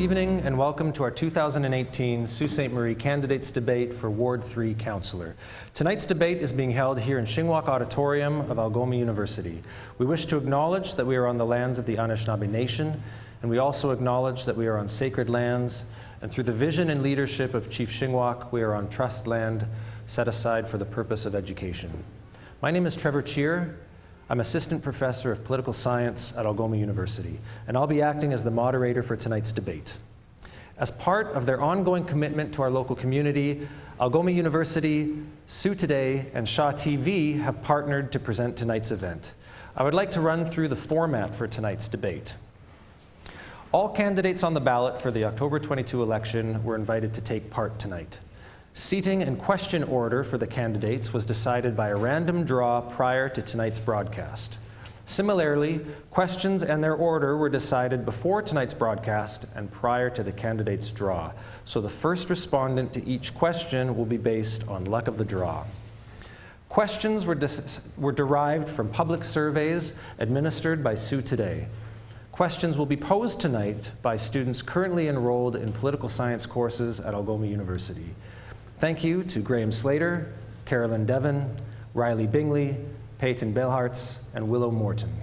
evening and welcome to our 2018 Sault Ste. Marie Candidates Debate for Ward 3 Councillor. Tonight's debate is being held here in Shingwak Auditorium of Algoma University. We wish to acknowledge that we are on the lands of the Anishinaabe Nation, and we also acknowledge that we are on sacred lands, and through the vision and leadership of Chief Shingwak, we are on trust land set aside for the purpose of education. My name is Trevor Cheer. I'm Assistant Professor of Political Science at Algoma University, and I'll be acting as the moderator for tonight's debate. As part of their ongoing commitment to our local community, Algoma University, Sault Today, and Shaw TV have partnered to present tonight's event. I would like to run through the format for tonight's debate. All candidates on the ballot for the October 22 election were invited to take part tonight. Seating and question order for the candidates was decided by a random draw prior to tonight's broadcast. Similarly, questions and their order were decided before tonight's broadcast and prior to the candidates' draw. So the first respondent to each question will be based on luck of the draw. Questions were derived from public surveys administered by Sault Today. Questions will be posed tonight by students currently enrolled in political science courses at Algoma University. Thank you to Graham Slater, Carolyn Devon, Riley Bingley, Peyton Belhartz, and Willow Morton.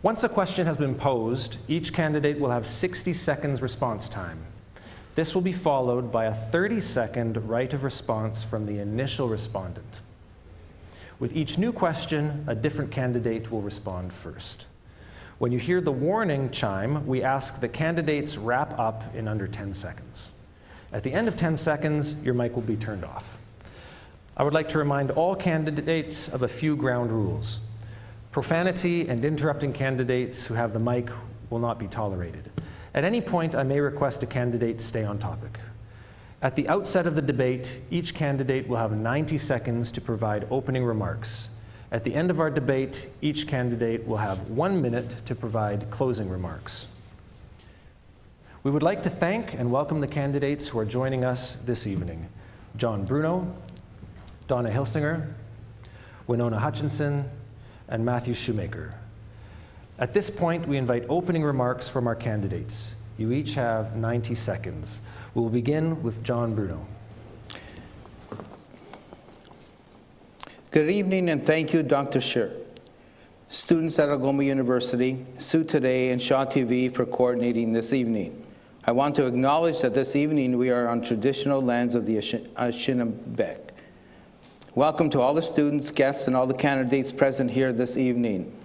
Once a question has been posed, each candidate will have 60 seconds response time. This will be followed by a 30-second right of response from the initial respondent. With each new question, a different candidate will respond first. When you hear the warning chime, we ask the candidates wrap up in under 10 seconds. At the end of 10 seconds, your mic will be turned off. I would like to remind all candidates of a few ground rules. Profanity and interrupting candidates who have the mic will not be tolerated. At any point, I may request a candidate stay on topic. At the outset of the debate, each candidate will have 90 seconds to provide opening remarks. At the end of our debate, each candidate will have 1 minute to provide closing remarks. We would like to thank and welcome the candidates who are joining us this evening. John Bruno, Donna Hilsinger, Winona Hutchinson, and Matthew Shoemaker. At this point, we invite opening remarks from our candidates. You each have 90 seconds. We will begin with John Bruno. Good evening and thank you, Dr. Scheer. Students at Algoma University, Sault Today, and Shaw TV for coordinating this evening. I want to acknowledge that this evening we are on traditional lands of the Anishinaabe. Welcome to all the students, guests, and all the candidates present here this evening.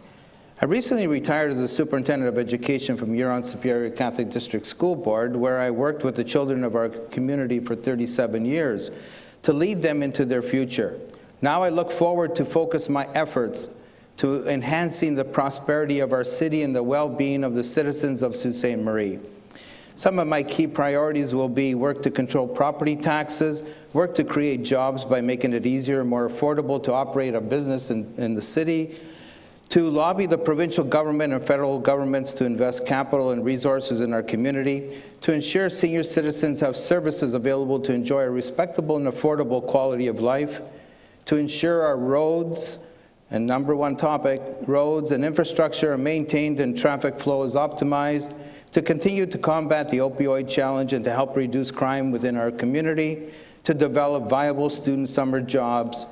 I recently retired as the Superintendent of Education from Huron-Superior Catholic District School Board, where I worked with the children of our community for 37 years to lead them into their future. Now I look forward to focus my efforts to enhancing the prosperity of our city and the well-being of the citizens of Sault Ste. Marie. Some of my key priorities will be work to control property taxes, work to create jobs by making it easier and more affordable to operate a business in the city, to lobby the provincial government and federal governments to invest capital and resources in our community, to ensure senior citizens have services available to enjoy a respectable and affordable quality of life, to ensure our roads, and number one topic, roads and infrastructure are maintained and traffic flow is optimized, to continue to combat the opioid challenge and to help reduce crime within our community, to develop viable student summer jobs,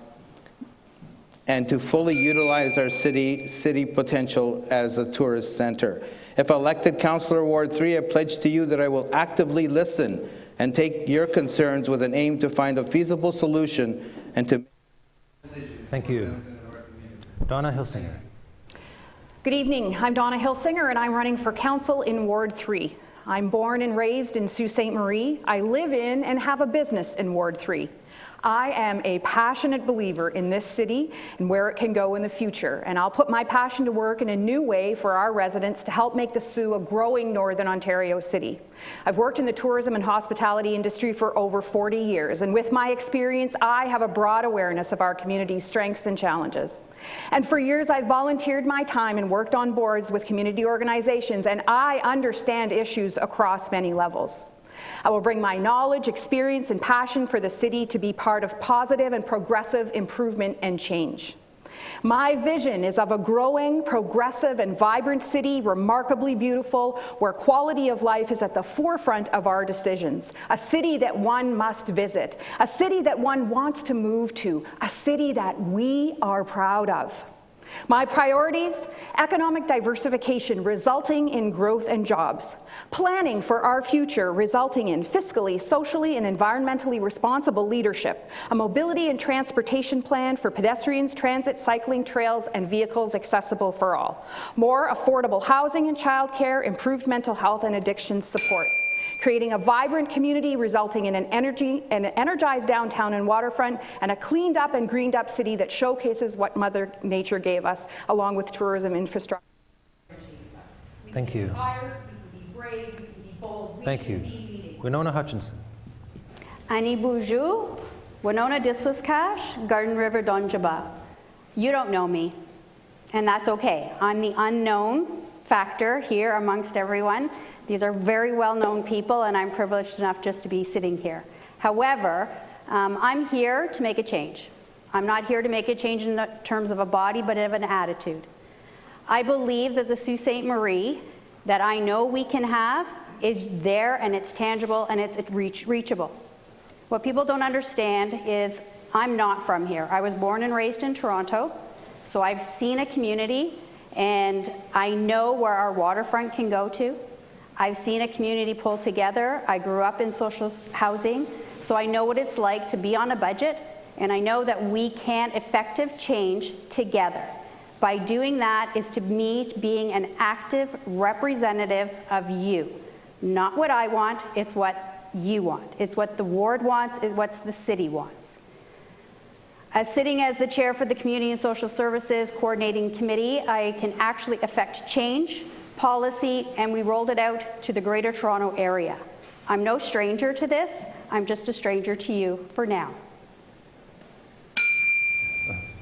and to fully utilize our city potential as a tourist center. If elected Councillor Ward 3, I pledge to you that I will actively listen and take your concerns with an aim to find a feasible solution and to... Thank you. Donna Hilsinger. Good evening, I'm Donna Hilsinger and I'm running for council in Ward 3. I'm born and raised in Sault Ste. Marie. I live in and have a business in Ward 3. I am a passionate believer in this city and where it can go in the future, and I'll put my passion to work in a new way for our residents to help make the Soo a growing Northern Ontario city. I've worked in the tourism and hospitality industry for over 40 years, and with my experience, I have a broad awareness of our community's strengths and challenges. And for years, I've volunteered my time and worked on boards with community organizations, and I understand issues across many levels. I will bring my knowledge, experience, and passion for the city to be part of positive and progressive improvement and change. My vision is of a growing, progressive, and vibrant city, remarkably beautiful, where quality of life is at the forefront of our decisions. A city that one must visit, a city that one wants to move to, a city that we are proud of. My priorities: economic diversification resulting in growth and jobs, planning for our future resulting in fiscally, socially, and environmentally responsible leadership, a mobility and transportation plan for pedestrians, transit, cycling trails, and vehicles accessible for all, more affordable housing and childcare, improved mental health and addiction support, creating a vibrant community resulting in an energized downtown and waterfront, and a cleaned up and greened up city that showcases what Mother Nature gave us, along with tourism infrastructure. Thank you. We can be brave, we can be bold, Thank you. Winona Hutchinson. Ani Boujou, Winona Diswaskash, Garden River Donjaba. You don't know me, and that's okay. I'm the unknown factor here amongst everyone. These are very well-known people, and I'm privileged enough just to be sitting here. However, I'm here to make a change. I'm not here to make a change in terms of a body, but of an attitude. I believe that the Sault Ste. Marie that I know we can have is there, and it's tangible, and it's reachable. What people don't understand is I'm not from here. I was born and raised in Toronto, so I've seen a community, and I know where our waterfront can go to. I've seen a community pull together. I grew up in social housing, so I know what it's like to be on a budget, and I know that we can effective change together. By doing that is to me being an active representative of you. Not what I want, it's what you want. It's what the ward wants, it's what the city wants. As sitting as the chair for the Community and Social Services Coordinating Committee, I can actually affect change, policy, and we rolled it out to the Greater Toronto Area. I'm no stranger to this. I'm just a stranger to you for now.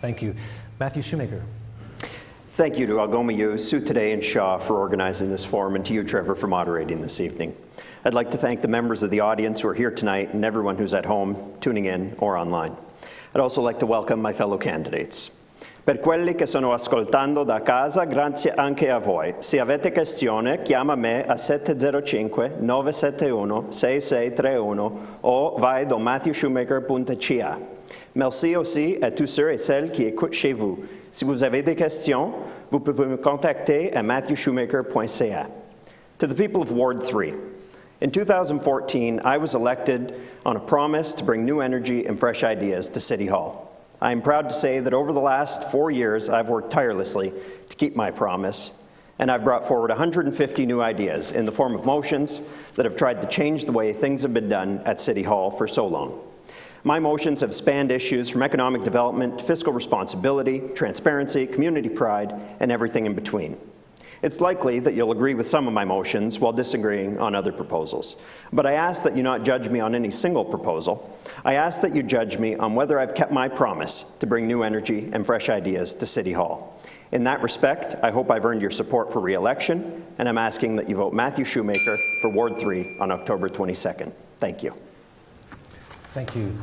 Thank you. Matthew Shoemaker. Thank you to Algoma U, Sault Ste. and Shaw for organizing this forum, and to you, Trevor, for moderating this evening. I'd like to thank the members of the audience who are here tonight and everyone who's at home, tuning in, or online. I'd also like to welcome my fellow candidates. Per quelli che sono ascoltando da casa, grazie anche a voi. Se avete questione, chiama me a 705-971-6631 o vai do matthewshoemaker.ca. Merci aussi à tous ceux et celles qui écoutent chez vous. Si vous avez des questions, vous pouvez me contacter à matthewshoemaker.ca. To the people of Ward 3, in 2014, I was elected on a promise to bring new energy and fresh ideas to City Hall. I am proud to say that over the last 4 years, I've worked tirelessly to keep my promise, and I've brought forward 150 new ideas in the form of motions that have tried to change the way things have been done at City Hall for so long. My motions have spanned issues from economic development, fiscal responsibility, transparency, community pride, and everything in between. It's likely that you'll agree with some of my motions while disagreeing on other proposals. But I ask that you not judge me on any single proposal. I ask that you judge me on whether I've kept my promise to bring new energy and fresh ideas to City Hall. In that respect, I hope I've earned your support for re-election, and I'm asking that you vote Matthew Shoemaker for Ward 3 on October 22nd. Thank you. Thank you.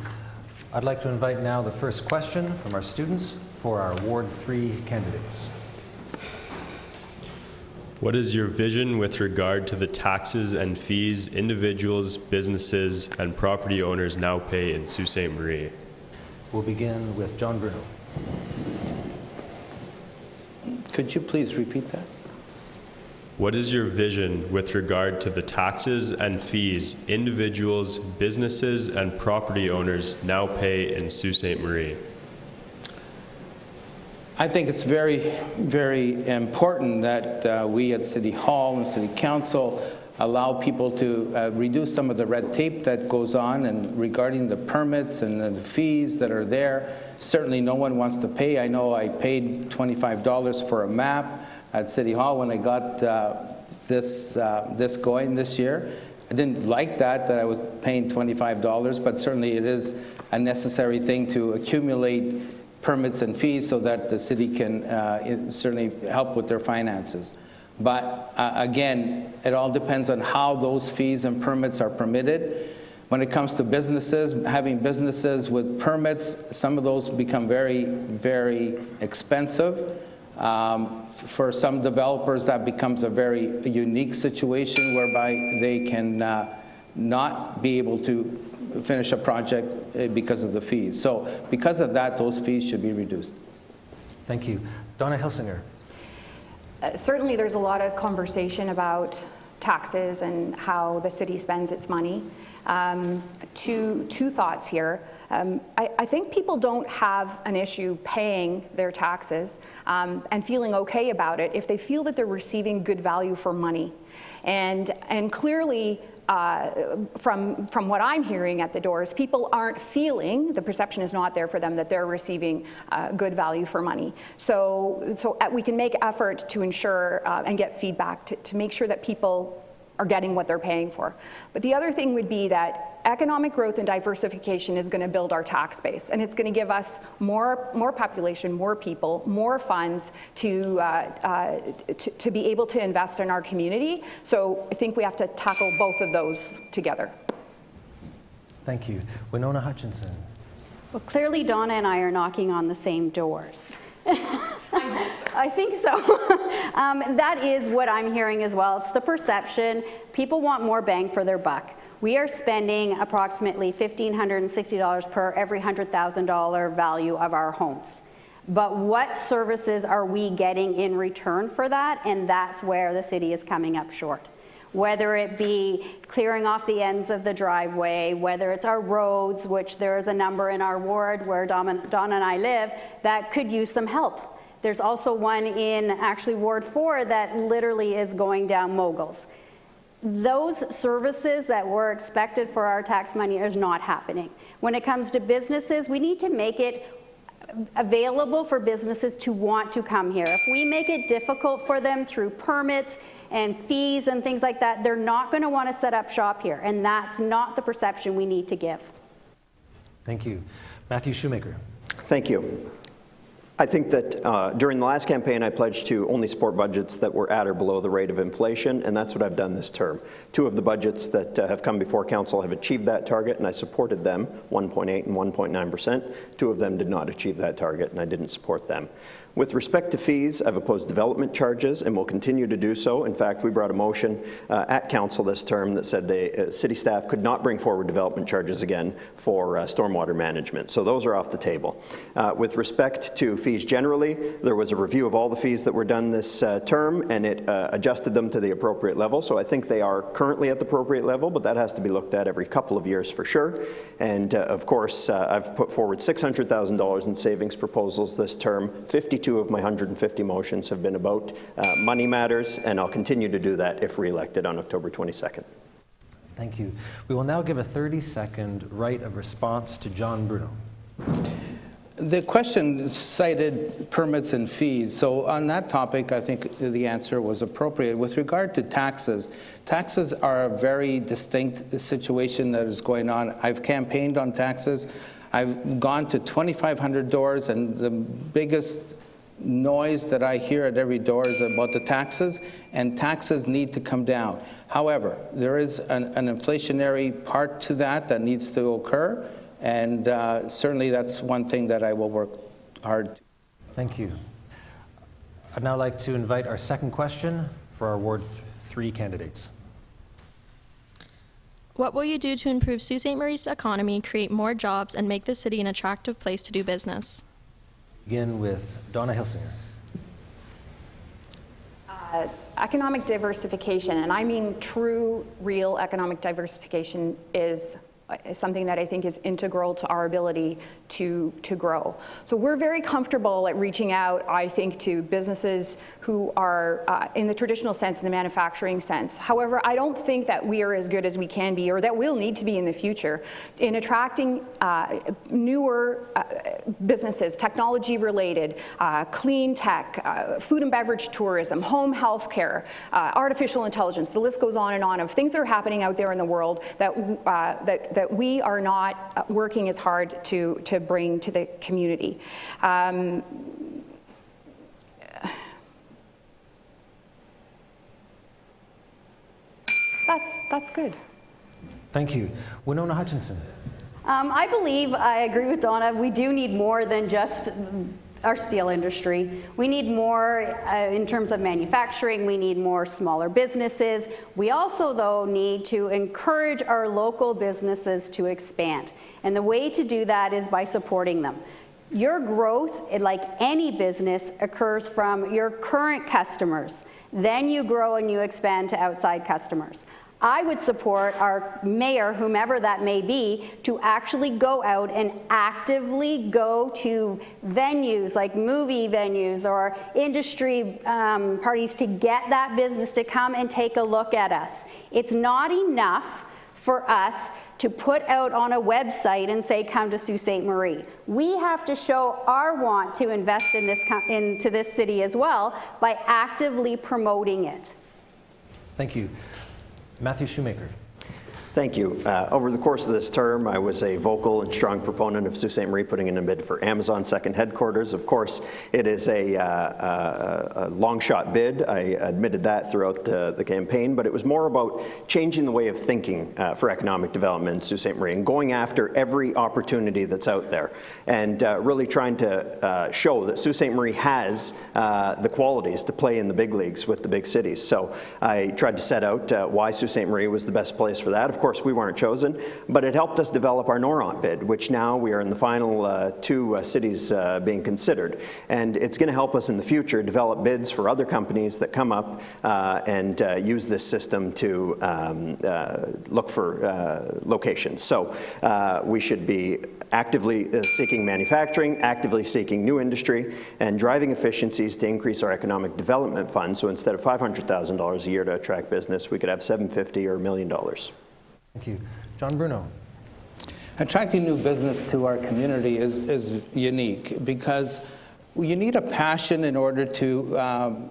I'd like to invite now the first question from our students for our Ward 3 candidates. What is your vision with regard to the taxes and fees individuals, businesses, and property owners now pay in Sault Ste. Marie? We'll begin with John Bruno. Could you please repeat that? What is your vision with regard to the taxes and fees individuals, businesses, and property owners now pay in Sault Ste. Marie? I think it's very, very important that we at City Hall and City Council allow people to reduce some of the red tape that goes on, and regarding the permits and the fees that are there. Certainly no one wants to pay. I know I paid $25 for a map at City Hall when I got this going this year. I didn't like that I was paying $25, but certainly it is a necessary thing to accumulate permits and fees so that the city can certainly help with their finances. But again, it all depends on how those fees and permits are permitted. When it comes to businesses, having businesses with permits, some of those become very, very expensive. For some developers, that becomes a very unique situation whereby they can not be able to finish a project because of the fees. So because of that, those fees should be reduced. Thank you. Donna Hilsinger. Certainly there's a lot of conversation about taxes and how the city spends its money. Two thoughts here. I think people don't have an issue paying their taxes and feeling okay about it if they feel that they're receiving good value for money. And clearly, from what I'm hearing at the doors, people aren't feeling, the perception is not there for them that they're receiving good value for money. So we can make effort to ensure and get feedback to make sure that people are getting what they're paying for. But the other thing would be that economic growth and diversification is going to build our tax base, and it's going to give us more population, more people, more funds to be able to invest in our community. So I think we have to tackle both of those together. Thank you. Winona Hutchinson. Well, clearly Donna and I are knocking on the same doors. I think so. That is what I'm hearing as well. It's the perception. People want more bang for their buck. We are spending approximately $1,560 per every $100,000 value of our homes. But what services are we getting in return for that? And that's where the city is coming up short. Whether it be clearing off the ends of the driveway, whether it's our roads, which there is a number in our ward where Donna and I live that could use some help. There's also one in actually Ward 4 that literally is going down moguls. Those services that were expected for our tax money is not happening. When it comes to businesses, we need to make it available for businesses to want to come here. If we make it difficult for them through permits and fees and things like that, they're not going to want to set up shop here, and that's not the perception we need to give. Thank you. Matthew Shoemaker. Thank you. I think that during the last campaign, I pledged to only support budgets that were at or below the rate of inflation, and that's what I've done this term. Two of the budgets that have come before council have achieved that target, and I supported them, 1.8 and 1.9%. Two of them did not achieve that target, and I didn't support them. With respect to fees, I've opposed development charges and will continue to do so. In fact, we brought a motion at council this term that said the city staff could not bring forward development charges again for stormwater management. So those are off the table. With respect to fees generally, there was a review of all the fees that were done this term, and it adjusted them to the appropriate level. So I think they are currently at the appropriate level, but that has to be looked at every couple of years for sure. And of course, I've put forward $600,000 in savings proposals this term. 52 of my 150 motions have been about money matters, and I'll continue to do that if re-elected on October 22nd. Thank you. We will now give a 30-second right of response to John Bruno. The question cited permits and fees. So on that topic, I think the answer was appropriate. With regard to taxes, taxes are a very distinct situation that is going on. I've campaigned on taxes. I've gone to 2,500 doors, and the biggest noise that I hear at every door is about the taxes, and taxes need to come down. However, there is an inflationary part to that needs to occur, and certainly that's one thing that I will work hard. Thank you. I'd now like to invite our second question for our Ward 3 candidates. What will you do to improve Sault Ste. Marie's economy, create more jobs, and make the city an attractive place to do business? Begin with Donna Hilsinger. Economic diversification, and I mean true, real economic diversification, is something that I think is integral to our ability to grow. So we're very comfortable at reaching out, I think, to businesses who are in the traditional sense, in the manufacturing sense. However, I don't think that we are as good as we can be, or that we'll need to be in the future, in attracting newer businesses, technology-related, clean tech, food and beverage tourism, home health care, artificial intelligence. The list goes on of things that are happening out there in the world that we are not working as hard to bring to the community. That's good. Thank you. Winona Hutchinson. I agree with Donna. We do need more than just our steel industry. We need more in terms of manufacturing. We need more smaller businesses. We also, though, need to encourage our local businesses to expand. And the way to do that is by supporting them. Your growth, like any business, occurs from your current customers. Then you grow and you expand to outside customers. I would support our mayor, whomever that may be, to actually go out and actively go to venues like movie venues or industry parties to get that business to come and take a look at us. It's not enough for us to put out on a website and say, come to Sault Ste. Marie. We have to show our want to invest in into this city as well by actively promoting it. Thank you. Matthew Shoemaker. Thank you. Over the course of this term, I was a vocal and strong proponent of Sault Ste. Marie putting in a bid for Amazon's second headquarters. Of course, it is a long shot bid. I admitted that throughout the campaign, but it was more about changing the way of thinking for economic development in Sault Ste. Marie and going after every opportunity that's out there and really trying to show that Sault Ste. Marie has the qualities to play in the big leagues with the big cities. So I tried to set out why Sault Ste. Marie was the best place for that. Of course, we weren't chosen, but it helped us develop our Noront bid, which now we are in the final two cities being considered. And it's going to help us in the future develop bids for other companies that come up and use this system to look for locations. So we should be actively seeking manufacturing, actively seeking new industry, and driving efficiencies to increase our economic development fund. So instead of $500,000 a year to attract business, we could have $750,000 or $1 million. Thank you. John Bruno. Attracting new business to our community is unique because you need a passion in order to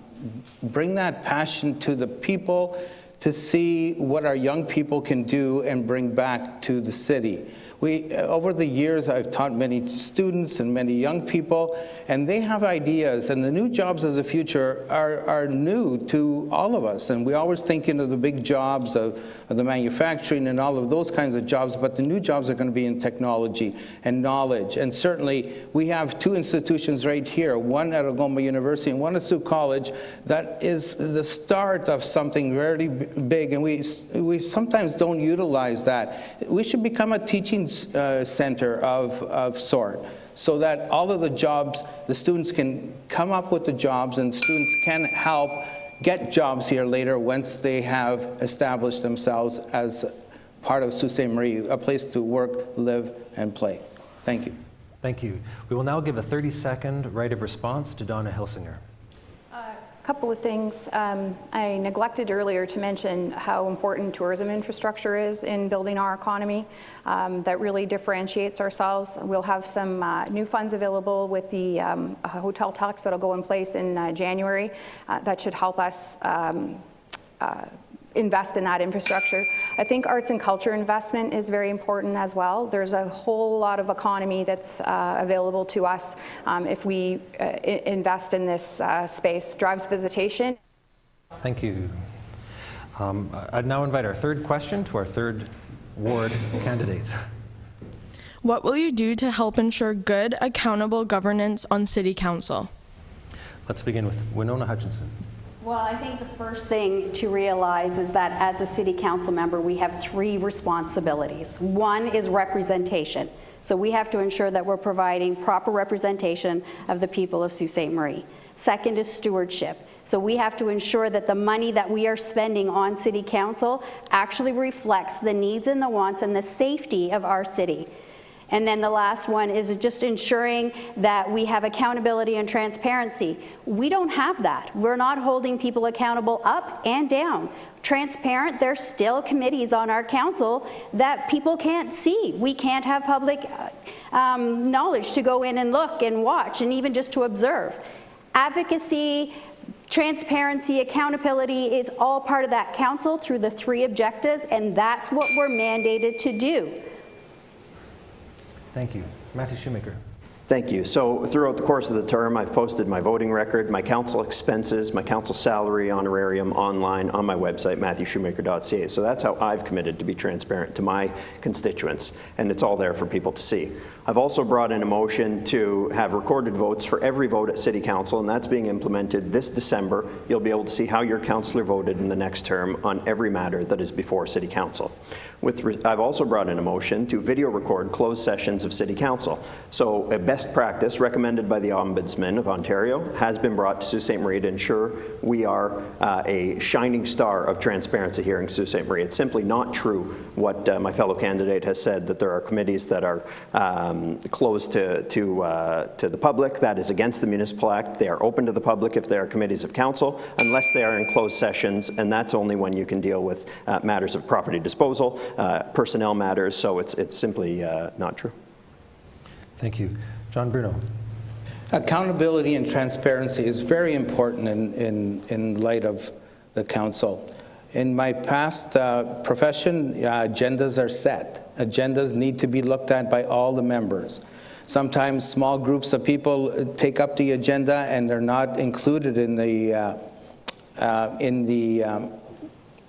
bring that passion to the people to see what our young people can do and bring back to the city. Over the years, I've taught many students and many young people, and they have ideas, and the new jobs of the future are new to all of us. And we always thinking of the big jobs of the manufacturing and all of those kinds of jobs, but the new jobs are going to be in technology and knowledge. And certainly, we have two institutions right here, one at Algoma University and one at Sault College, that is the start of something very big, and we sometimes don't utilize that. We should become a teaching center of sort, so that all of the jobs, the students can come up with the jobs and students can help get jobs here later once they have established themselves as part of Sault Ste. Marie, a place to work, live, and play. Thank you. Thank you. We will now give a 30-second right of response to Donna Hilsinger. Couple of things. I neglected earlier to mention how important tourism infrastructure is in building our economy. That really differentiates ourselves. We'll have some new funds available with the hotel tax that'll go in place in January. That should help us invest in that infrastructure. I think arts and culture investment is very important as well. There's a whole lot of economy that's available to us if we invest in this space. Drives visitation. Thank you. I'd now invite our third question to our third ward candidates. What will you do to help ensure good, accountable governance on City Council? Let's begin with Winona Hutchinson. Well, I think the first thing to realize is that as a city council member, we have three responsibilities. One is representation. So we have to ensure that we're providing proper representation of the people of Sault Ste. Marie. Second is stewardship. So we have to ensure that the money that we are spending on city council actually reflects the needs and the wants and the safety of our city. And then the last one is just ensuring that we have accountability and transparency. We don't have that. We're not holding people accountable up and down. Transparent, there's still committees on our council that people can't see. We can't have public knowledge to go in and look and watch and even just to observe. Advocacy, transparency, accountability is all part of that council through the three objectives, and that's what we're mandated to do. Thank you. Matthew Shoemaker. Thank you. So throughout the course of the term, I've posted my voting record, my council expenses, my council salary, honorarium online on my website, matthewshoemaker.ca. So that's how I've committed to be transparent to my constituents, and it's all there for people to see. I've also brought in a motion to have recorded votes for every vote at City Council, and that's being implemented this December. You'll be able to see how your councillor voted in the next term on every matter that is before City Council. I've also brought in a motion to video record closed sessions of City Council. So a best practice recommended by the Ombudsman of Ontario has been brought to Sault Ste. Marie to ensure we are a shining star of transparency here in Sault Ste. Marie. It's simply not true what my fellow candidate has said, that there are committees that are closed to the public. That is against the Municipal Act. They are open to the public if they are committees of council, unless they are in closed sessions, and that's only when you can deal with matters of property disposal, personnel matters, so it's simply not true. Thank you. John Bruno. Accountability and transparency is very important in light of the council. In my past profession, agendas are set. Agendas need to be looked at by all the members. Sometimes small groups of people take up the agenda and they're not included in the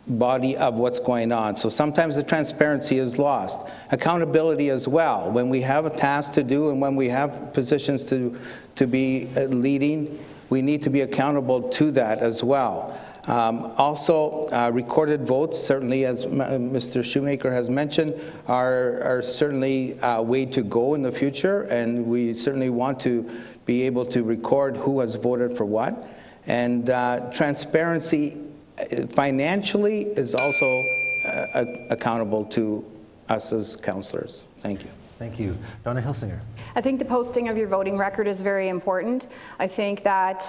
body of what's going on. So sometimes the transparency is lost. Accountability as well. When we have a task to do and when we have positions to be leading, we need to be accountable to that as well. Also, recorded votes, certainly as Mr. Shoemaker has mentioned, are certainly a way to go in the future, and we certainly want to be able to record who has voted for what. And transparency financially is also accountable to us as councillors. Thank you. Thank you. Donna Hilsinger. I think the posting of your voting record is very important. I think that,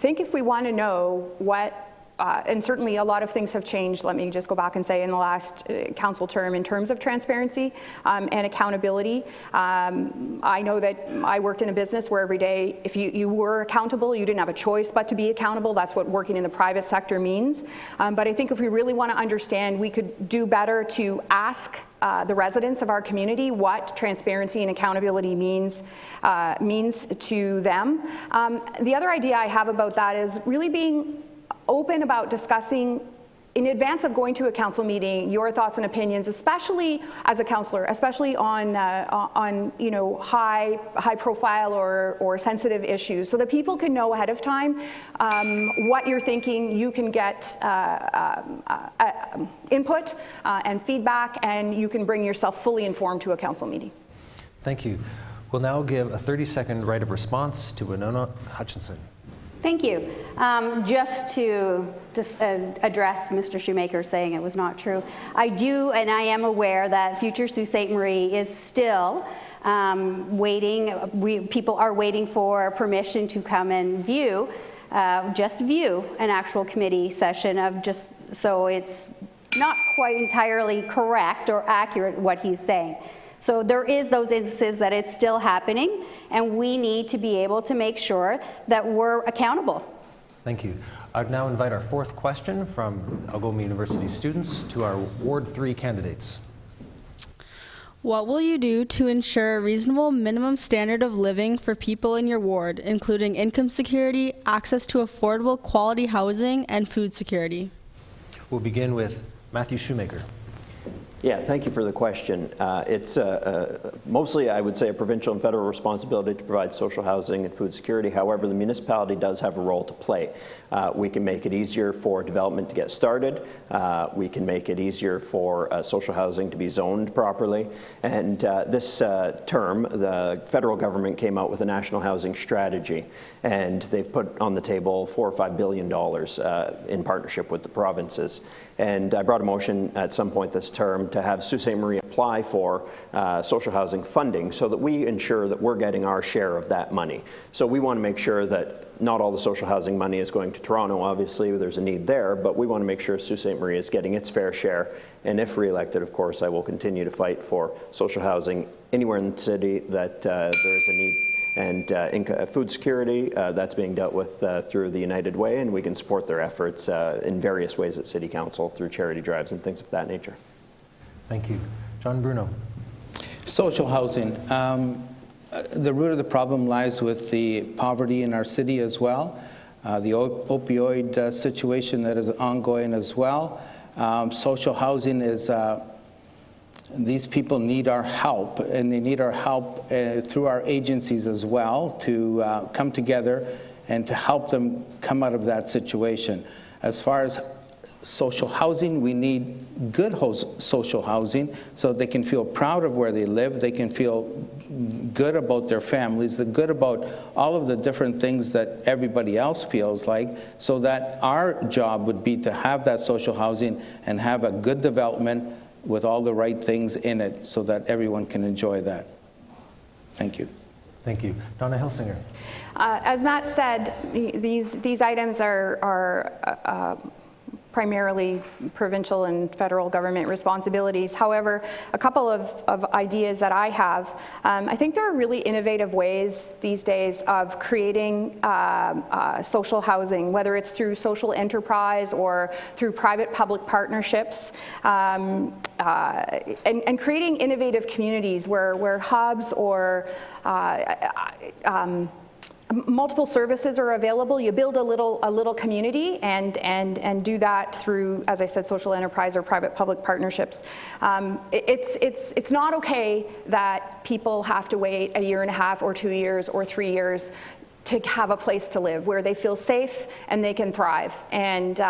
if we want to know what, and certainly a lot of things have changed, let me just go back and say, in the last council term in terms of transparency and accountability. I know that I worked in a business where every day, if you were accountable, you didn't have a choice but to be accountable. That's what working in the private sector means. But I think if we really want to understand, we could do better to ask the residents of our community what transparency and accountability means to them. The other idea I have about that is really being open about discussing in advance of going to a council meeting your thoughts and opinions, especially as a councillor, especially on high profile or sensitive issues, so that people can know ahead of time what you're thinking. You can get input and feedback, and you can bring yourself fully informed to a council meeting. Thank you. We'll now give a 30-second right of response to Winona Hutchinson. Thank you. Just to address Mr. Shoemaker saying it was not true, I do, and I am aware that Future Sault Ste. Marie is still waiting. People are waiting for permission to come and view an actual committee session of just, so it's not quite entirely correct or accurate what he's saying. So there is those instances that it's still happening, and we need to be able to make sure that we're accountable. Thank you. I'd now invite our fourth question from Algoma University students to our Ward 3 candidates. What will you do to ensure a reasonable minimum standard of living for people in your ward, including income security, access to affordable quality housing, and food security? We'll begin with Matthew Shoemaker. Yeah, thank you for the question. It's mostly, I would say, a provincial and federal responsibility to provide social housing and food security. However, the municipality does have a role to play. We can make it easier for development to get started. We can make it easier for social housing to be zoned properly. And this term, the federal government came out with a national housing strategy, and they've put on the table $4 or $5 billion in partnership with the provinces. And I brought a motion at some point this term to have Sault Ste. Marie apply for social housing funding so that we ensure that we're getting our share of that money. So we want to make sure that not all the social housing money is going to Toronto. Obviously, there's a need there, but we want to make sure Sault Ste. Marie is getting its fair share. And if re-elected, of course, I will continue to fight for social housing anywhere in the city that there is a need. And food security, that's being dealt with through the United Way, and we can support their efforts in various ways at City Council through charity drives and things of that nature. Thank you. John Bruno. Social housing. the root of the problem lies with the poverty in our city as well, the opioid situation that is ongoing as well. Social housing is, these people need our help, and they need our help through our agencies as well to come together and to help them come out of that situation. As far as social housing, we need good social housing so they can feel proud of where they live, they can feel good about their families, good about all of the different things that everybody else feels like, so that our job would be to have that social housing and have a good development with all the right things in it so that everyone can enjoy that. Thank you. Thank you. Donna Hilsinger. As Matt said, these items are primarily provincial and federal government responsibilities. However, a couple of ideas that I have, I think there are really innovative ways these days of creating social housing, whether it's through social enterprise or through private-public partnerships, and creating innovative communities where hubs or multiple services are available. You build a little community and do that through, as I said, social enterprise or private-public partnerships. It's not okay that people have to wait a year and a half or 2 years or 3 years to have a place to live where they feel safe and they can thrive. And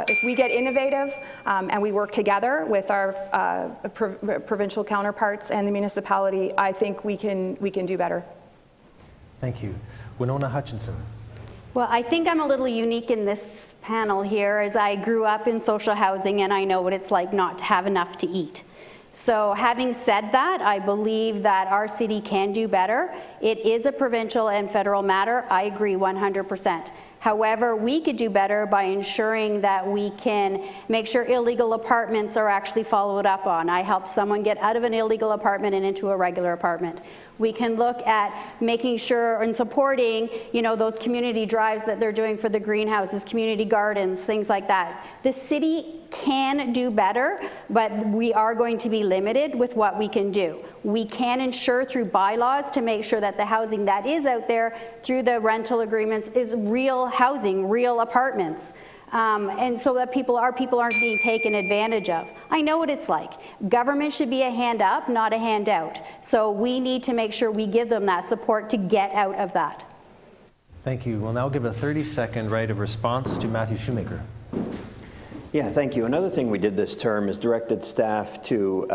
if we get innovative and we work together with our provincial counterparts and the municipality, I think we can do better. Thank you. Winona Hutchinson. Well, I think I'm a little unique in this panel here, as I grew up in social housing and I know what it's like not to have enough to eat. So having said that, I believe that our city can do better. It is a provincial and federal matter. I agree 100%. However, we could do better by ensuring that we can make sure illegal apartments are actually followed up on. I helped someone get out of an illegal apartment and into a regular apartment. We can look at making sure and supporting, those community drives that they're doing for the greenhouses, community gardens, things like that. The city can do better, but we are going to be limited with what we can do. We can ensure through bylaws to make sure that the housing that is out there through the rental agreements is real housing, real apartments. And so that people aren't being taken advantage of. I know what it's like. Government should be a hand up, not a handout. So we need to make sure we give them that support to get out of that. Thank you. We'll now give a 30-second right of response to Matthew Shoemaker. Yeah, thank you. Another thing we did this term is directed staff to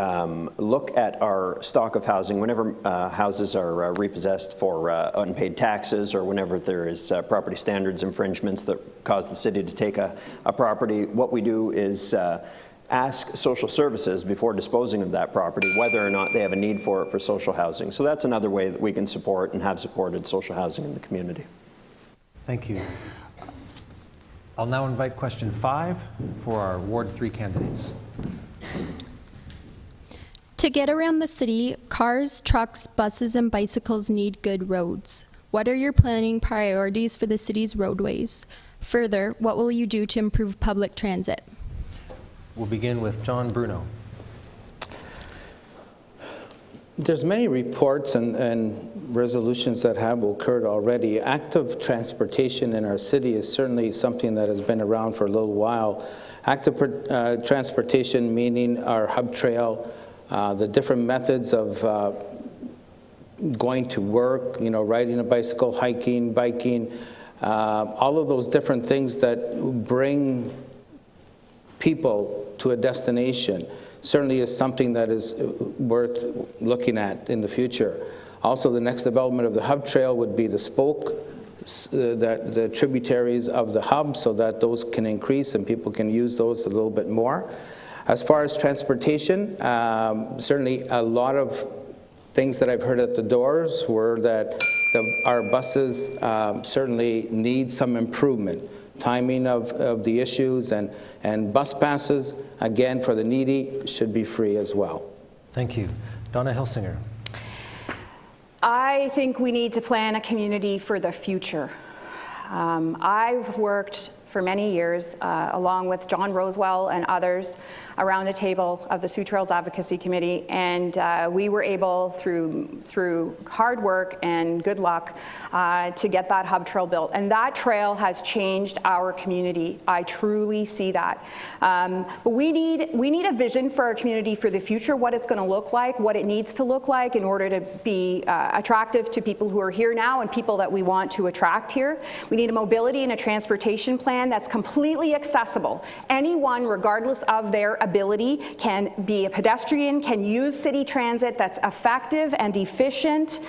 look at our stock of housing whenever houses are repossessed for unpaid taxes, or whenever there is property standards infringements that cause the city to take a property. What we do is ask social services before disposing of that property whether or not they have a need for it for social housing. So that's another way that we can support and have supported social housing in the community. Thank you. I'll now invite question 5 for our Ward 3 candidates. To get around the city, cars, trucks, buses, and bicycles need good roads. What are your planning priorities for the city's roadways? Further, what will you do to improve public transit? We'll begin with John Bruno. There's many reports and resolutions that have occurred already. Active transportation in our city is certainly something that has been around for a little while. Active transportation meaning our hub trail, the different methods of going to work, riding a bicycle, hiking, biking, all of those different things that bring people to a destination certainly is something that is worth looking at in the future. Also, the next development of the hub trail would be the spoke, the tributaries of the hub, so that those can increase and people can use those a little bit more. As far as transportation, certainly a lot of things that I've heard at the doors were that our buses certainly need some improvement. Timing of the issues and bus passes, again, for the needy, should be free as well. Thank you. Donna Hilsinger. I think we need to plan a community for the future. I've worked for many years, along with John Rosewell and others around the table of the Sioux Trails Advocacy Committee, and we were able, through hard work and good luck, to get that hub trail built. And that trail has changed our community. I truly see that. But we need a vision for our community for the future, what it's going to look like, what it needs to look like in order to be attractive to people who are here now and people that we want to attract here. We need a mobility and a transportation plan that's completely accessible. Anyone, regardless of their ability, can be a pedestrian, can use city transit that's effective and efficient,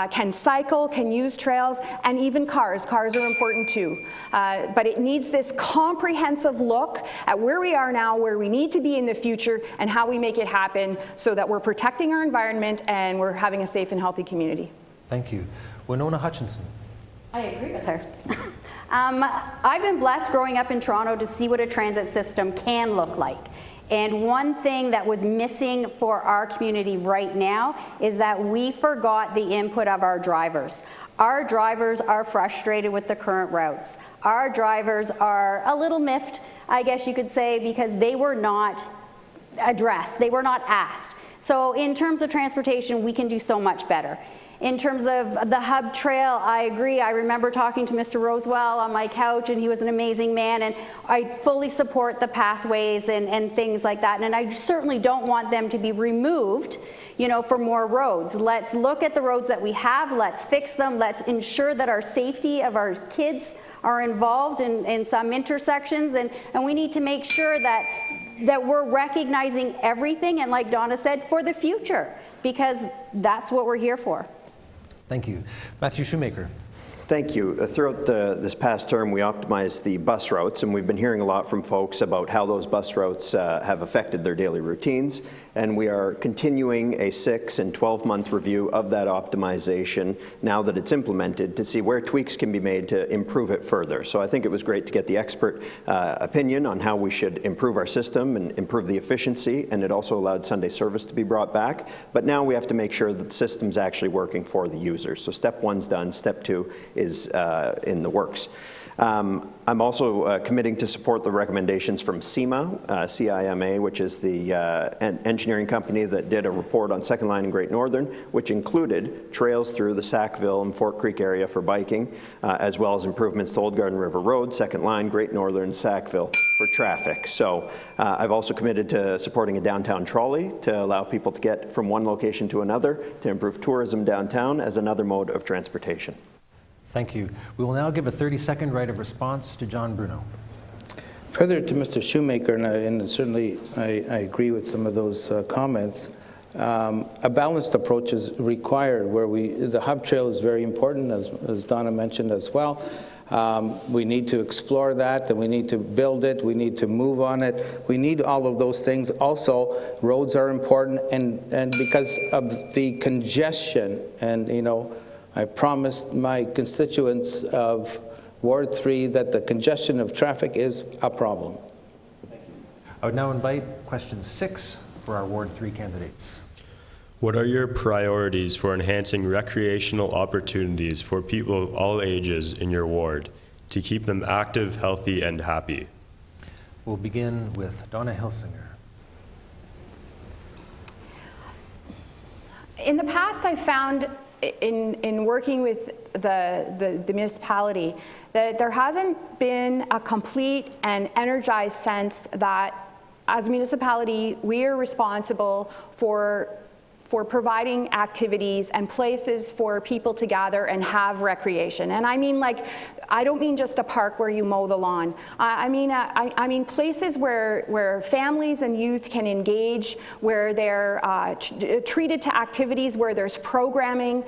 can cycle, can use trails, and even cars. Cars are important too. But it needs this comprehensive look at where we are now, where we need to be in the future, and how we make it happen so that we're protecting our environment and we're having a safe and healthy community. Thank you. Winona Hutchinson. I agree with her. I've been blessed growing up in Toronto to see what a transit system can look like. And one thing that was missing for our community right now is that we forgot the input of our drivers. Our drivers are frustrated with the current routes. Our drivers are a little miffed, I guess you could say, because they were not addressed, they were not asked. So in terms of transportation, we can do so much better. In terms of the hub trail, I agree. I remember talking to Mr. Rosewell on my couch, and he was an amazing man, and I fully support the pathways and things like that. And I certainly don't want them to be removed, you know, for more roads. Let's look at the roads that we have, let's fix them, let's ensure that our safety of our kids are involved in some intersections, and we need to make sure that we're recognizing everything, and like Donna said, for the future, because that's what we're here for. Thank you. Matthew Shoemaker. Thank you. Throughout this past term, we optimized the bus routes, and we've been hearing a lot from folks about how those bus routes have affected their daily routines. And we are continuing a 6 and 12-month review of that optimization now that it's implemented to see where tweaks can be made to improve it further. So I think it was great to get the expert opinion on how we should improve our system and improve the efficiency, and it also allowed Sunday service to be brought back. But now we have to make sure that the system's actually working for the users. So step 1's done, step 2 is in the works. I'm also committing to support the recommendations from CIMA, which is the engineering company that did a report on Second Line and Great Northern, which included trails through the Sackville and Fort Creek area for biking, as well as improvements to Old Garden River Road, Second Line, Great Northern, Sackville for traffic. So I've also committed to supporting a downtown trolley to allow people to get from one location to another to improve tourism downtown as another mode of transportation. Thank you. We will now give a 30-second right of response to John Bruno. Further to Mr. Shoemaker, and certainly I agree with some of those comments, a balanced approach is required where the hub trail is very important, as Donna mentioned as well. We need to explore that, and we need to build it, we need to move on it. We need all of those things. Also, roads are important, and because of the congestion, and you know, I promised my constituents of Ward 3 that the congestion of traffic is a problem. Thank you. I would now invite question 6 for our Ward 3 candidates. What are your priorities for enhancing recreational opportunities for people of all ages in your ward to keep them active, healthy, and happy? We'll begin with Donna Hilsinger. In the past, I found in working with the municipality that there hasn't been a complete and energized sense that as a municipality we are responsible for providing activities and places for people to gather and have recreation. And I mean, like, I don't mean just a park where you mow the lawn. I mean places where families and youth can engage, where they're treated to activities, where there's programming,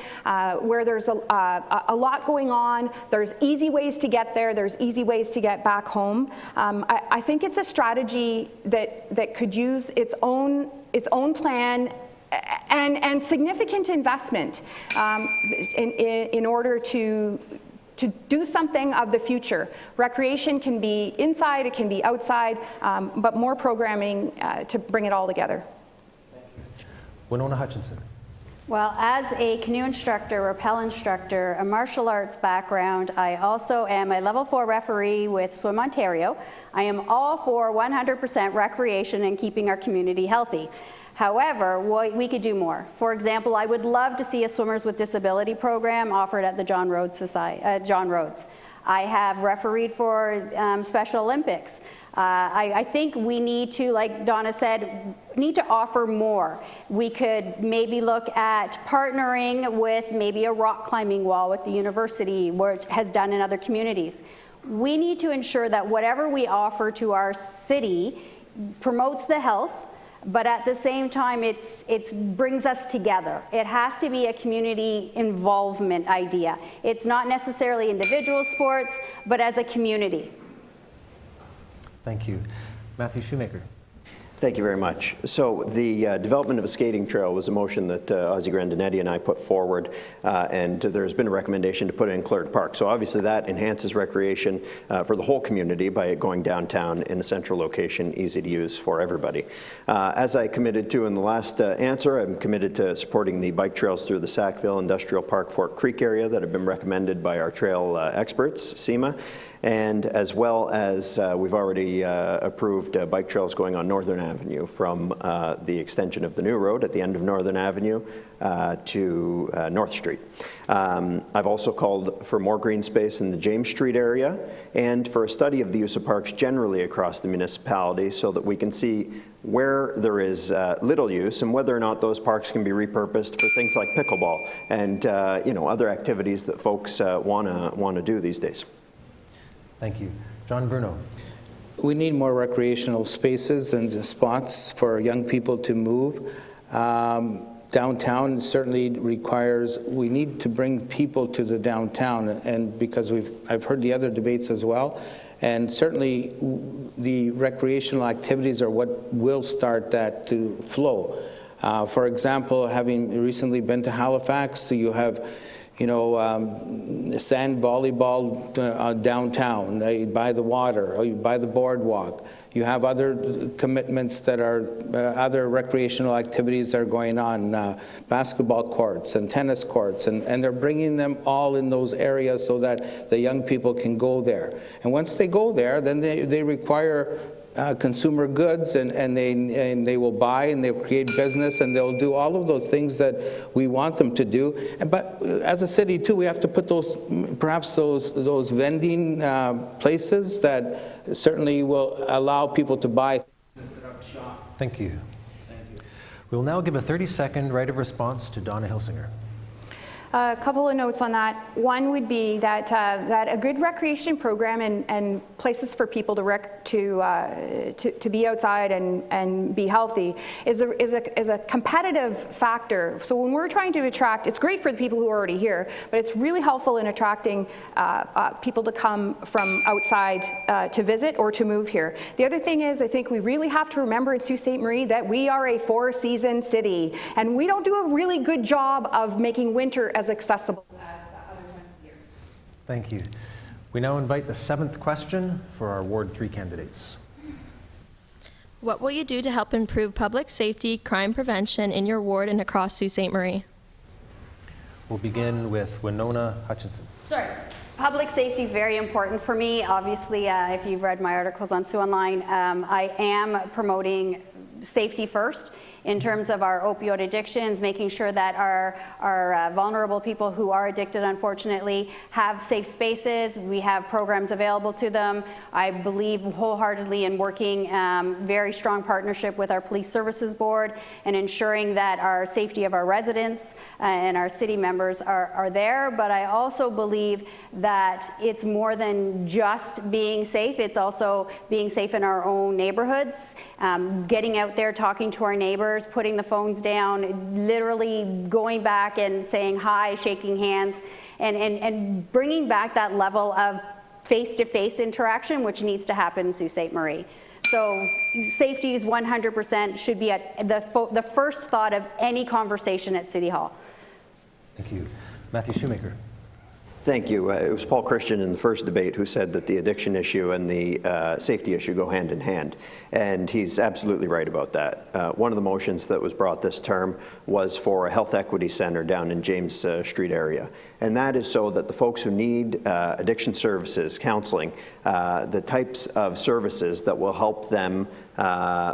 where there's a lot going on. There's easy ways to get there. There's easy ways to get back home. I think it's a strategy that could use its own plan and significant investment in order to do something of the future. Recreation can be inside, it can be outside, but more programming to bring it all together. Winona Hutchinson. Well, as a canoe instructor, rappel instructor, a martial arts background, I also am a level 4 referee with Swim Ontario. I am all for 100% recreation and keeping our community healthy. However, we could do more. For example, I would love to see a Swimmers with Disability program offered at the John Rhodes John Rhodes. I have refereed for Special Olympics. I think we need to, like Donna said, need to offer more. We could maybe look at partnering with maybe a rock climbing wall with the university, where it has done in other communities. We need to ensure that whatever we offer to our city promotes the health, but at the same time it brings us together. It has to be a community involvement idea. It's not necessarily individual sports, but as a community. Thank you. Matthew Shoemaker. Thank you very much. So the development of a skating trail was a motion that Ozzie Grandinetti and I put forward, and there's been a recommendation to put it in Clerk Park. So obviously that enhances recreation for the whole community by going downtown in a central location, easy to use for everybody. As I committed to in the last answer, I'm committed to supporting the bike trails through the Sackville Industrial Park Fort Creek area that have been recommended by our trail experts, SEMA. And as well as we've already approved bike trails going on Northern Avenue from the extension of the new road at the end of Northern Avenue to North Street. I've also called for more green space in the James Street area and for a study of the use of parks generally across the municipality so that we can see where there is little use and whether or not those parks can be repurposed for things like pickleball and other activities that folks want to do these days. Thank you. John Bruno. We need more recreational spaces and spots for young people to move. Downtown certainly requires, we need to bring people to the downtown, and because I've heard the other debates as well, and certainly the recreational activities are what will start that to flow. For example, having recently been to Halifax, so you have sand volleyball downtown, by the water, or by the boardwalk. You have other commitments that are other recreational activities that are going on, basketball courts and tennis courts, and they're bringing them all in those areas so that the young people can go there. And once they go there, then they require consumer goods, and they will buy and they'll create business and they'll do all of those things that we want them to do. But as a city too, we have to put those vending places that certainly will allow people to buy. Thank you. We'll now give a 30-second right of response to Donna Hilsinger. A couple of notes on that. One would be that a good recreation program and places for people to be outside and be healthy is a competitive factor. So when we're trying to attract, it's great for the people who are already here, but it's really helpful in attracting people to come from outside to visit or to move here. The other thing is, I think we really have to remember in Sault Ste. Marie that we are a four-season city, and we don't do a really good job of making winter as accessible as other times of year. Thank you. We now invite the 7th question for our Ward 3 candidates. What will you do to help improve public safety, crime prevention in your ward and across Sault Ste. Marie? We'll begin with Winona Hutchinson. Sorry. Public safety is very important for me. Obviously, if you've read my articles on Sioux Online, I am promoting safety first in terms of our opioid addictions, making sure that our vulnerable people who are addicted, unfortunately, have safe spaces. We have programs available to them. I believe wholeheartedly in working very strong partnership with our Police Services Board and ensuring that our safety of our residents and our city members are there. But I also believe that it's more than just being safe. It's also being safe in our own neighborhoods, getting out there, talking to our neighbors, putting the phones down, literally going back and saying hi, shaking hands, and bringing back that level of face-to-face interaction, which needs to happen in Sault Ste. Marie. So safety is 100% should be at the first thought of any conversation at City Hall. Thank you. Matthew Shoemaker. Thank you. It was Paul Christian in the first debate who said that the addiction issue and the safety issue go hand in hand, and he's absolutely right about that. One of the motions that was brought this term was for a health equity center down in James Street area, and that is so that the folks who need addiction services, counseling, the types of services that will help them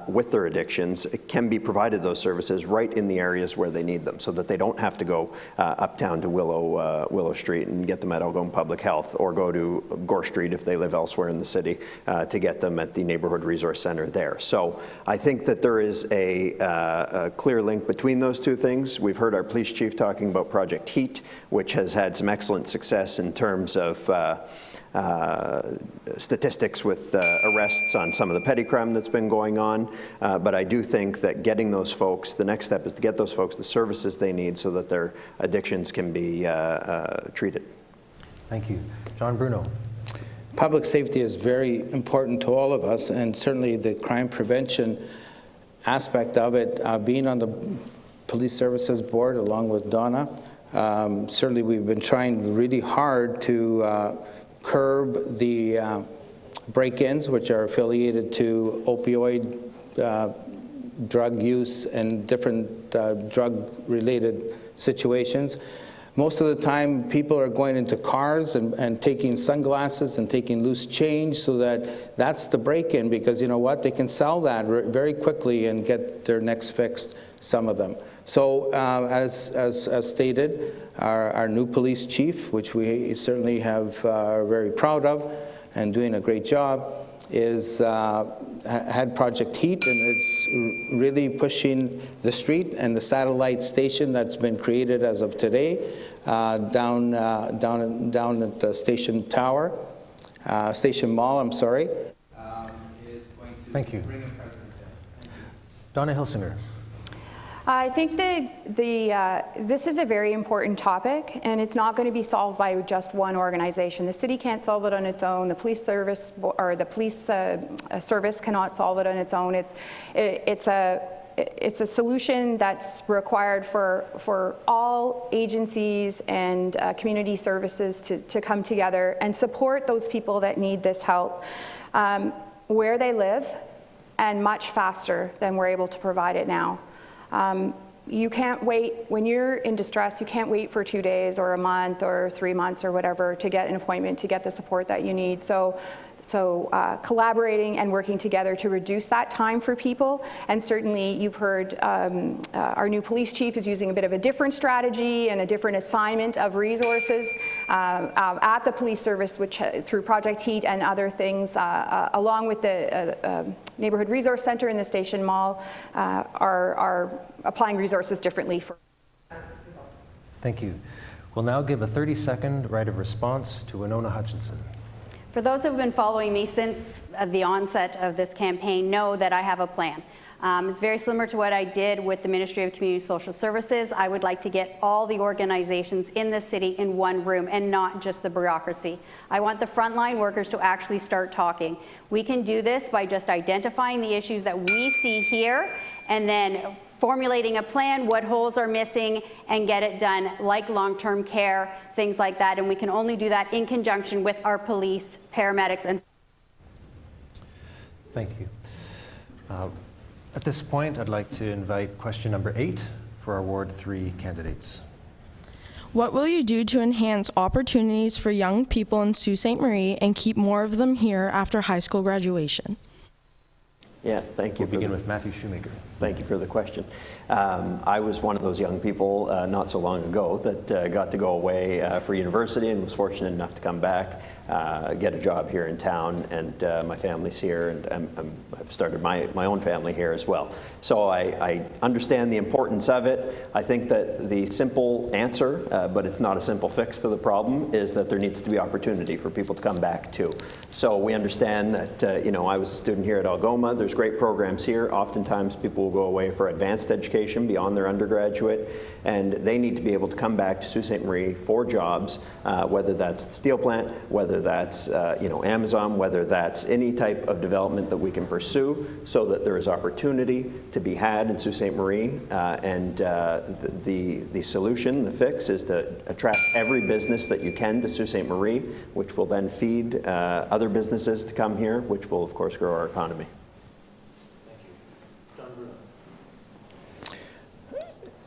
with their addictions can be provided those services right in the areas where they need them, so that they don't have to go uptown to Willow Street and get them at Algoma Public Health, or go to Gore Street if they live elsewhere in the city to get them at the Neighborhood Resource Center there. So I think that there is a clear link between those two things. We've heard our police chief talking about Project HEAT, which has had some excellent success in terms of statistics with arrests on some of the petty crime that's been going on, but I do think that getting those folks, the next step is to get those folks the services they need so that their addictions can be treated. Thank you. John Bruno. Public safety is very important to all of us, and certainly the crime prevention aspect of it, being on the Police Services Board along with Donna, certainly we've been trying really hard to curb the break-ins, which are affiliated to opioid drug use and different drug-related situations. Most of the time, people are going into cars and taking sunglasses and taking loose change, so that's the break-in, because you know what? They can sell that very quickly and get their next fixed, some of them. So as stated, our new police chief, which we certainly are very proud of and doing a great job, had Project HEAT, and it's really pushing the street and the satellite station that's been created as of today down at the station tower, station mall, I'm sorry. Is going to Thank you. bring a presence there. Donna Hilsinger. I think that this is a very important topic, and it's not going to be solved by just one organization. The city can't solve it on its own. The police service or the police service cannot solve it on its own. It's a solution that's required for all agencies and community services to come together and support those people that need this help where they live, and much faster than we're able to provide it now. You can't wait, when you're in distress, you can't wait for 2 days or a month or 3 months or whatever to get an appointment, to get the support that you need. So collaborating and working together to reduce that time for people. And certainly you've heard our new police chief is using a bit of a different strategy and a different assignment of resources at the police service, which through Project HEAT and other things, along with the Neighborhood Resource Center in the Station Mall, are applying resources differently for results. Thank you. We'll now give a 30-second right of response to Winona Hutchinson. For those who have been following me since the onset of this campaign know that I have a plan. It's very similar to what I did with the Ministry of Community Social Services. I would like to get all the organizations in the city in one room and not just the bureaucracy. I want the frontline workers to actually start talking. We can do this by just identifying the issues that we see here and then formulating a plan, what holes are missing, and get it done, like long-term care, things like that. And we can only do that in conjunction with our police, paramedics, and... Thank you. At this point, I'd like to invite question number 8 for our Ward 3 candidates. What will you do to enhance opportunities for young people in Sault Ste. Marie and keep more of them here after high school graduation? Yeah, thank you. We'll begin with Matthew Shoemaker. Thank you for the question. I was one of those young people not so long ago that got to go away for university and was fortunate enough to come back, get a job here in town, and my family's here, and I've started my own family here as well. So I understand the importance of it. I think that the simple answer, but it's not a simple fix to the problem, is that there needs to be opportunity for people to come back to. So we understand that, I was a student here at Algoma. There's great programs here. Oftentimes people will go away for advanced education beyond their undergraduate, and they need to be able to come back to Sault Ste. Marie for jobs, whether that's the steel plant, whether that's Amazon, whether that's any type of development that we can pursue, so that there is opportunity to be had in Sault Ste. Marie. The solution, the fix, is to attract every business that you can to Sault Ste. Marie, which will then feed other businesses to come here, which will of course grow our economy.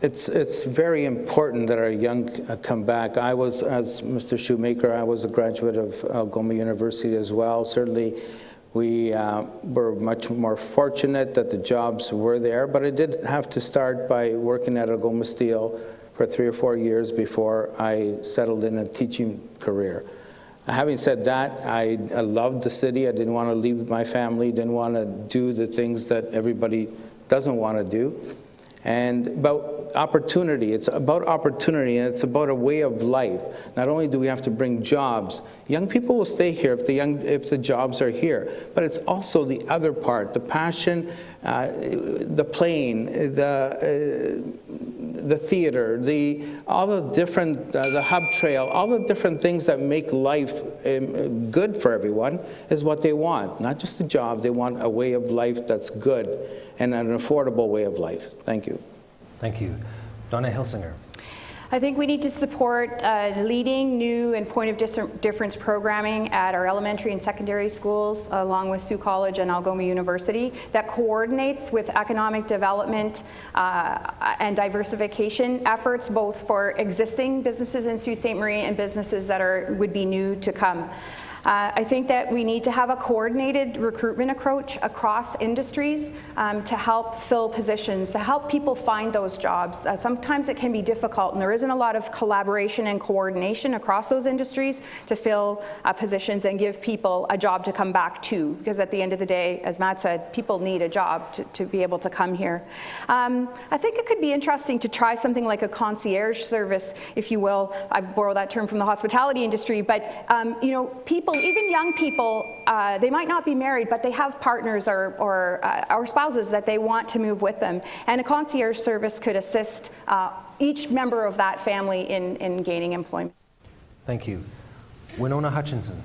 It's very important that our young come back. I was, as Mr. Shoemaker, I was a graduate of Algoma University as well. Certainly, we were much more fortunate that the jobs were there, but I did have to start by working at Algoma Steel for 3 or 4 years before I settled in a teaching career. Having said that, I loved the city. I didn't want to leave my family, didn't want to do the things that everybody doesn't want to do. And about opportunity, it's about opportunity, and it's about a way of life. Not only do we have to bring jobs, young people will stay here if the jobs are here, but it's also the other part, the passion, the playing, the theater, all the different, the hub trail, all the different things that make life good for everyone is what they want. Not just a job, they want a way of life that's good and an affordable way of life. Thank you. Thank you. Donna Hilsinger. I think we need to support leading new and point of difference programming at our elementary and secondary schools, along with Sault College and Algoma University, that coordinates with economic development and diversification efforts, both for existing businesses in Sault Ste. Marie and businesses that would be new to come. I think that we need to have a coordinated recruitment approach across industries to help fill positions, to help people find those jobs. Sometimes it can be difficult, and there isn't a lot of collaboration and coordination across those industries to fill positions and give people a job to come back to, because at the end of the day, as Matt said, people need a job to be able to come here. I think it could be interesting to try something like a concierge service, if you will. I borrow that term from the hospitality industry, but people, even young people, they might not be married, but they have partners or spouses that they want to move with them. And a concierge service could assist each member of that family in gaining employment. Thank you. Winona Hutchinson.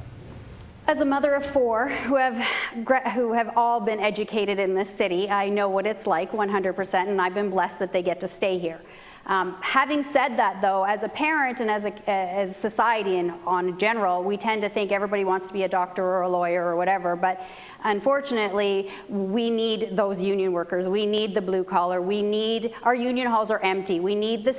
As a mother of 4 who have all been educated in this city, I know what it's like 100%, and I've been blessed that they get to stay here. Having said that, though, as a parent and as society and on general, we tend to think everybody wants to be a doctor or a lawyer or whatever, but unfortunately, we need those union workers. We need the blue collar. Our union halls are empty. We need the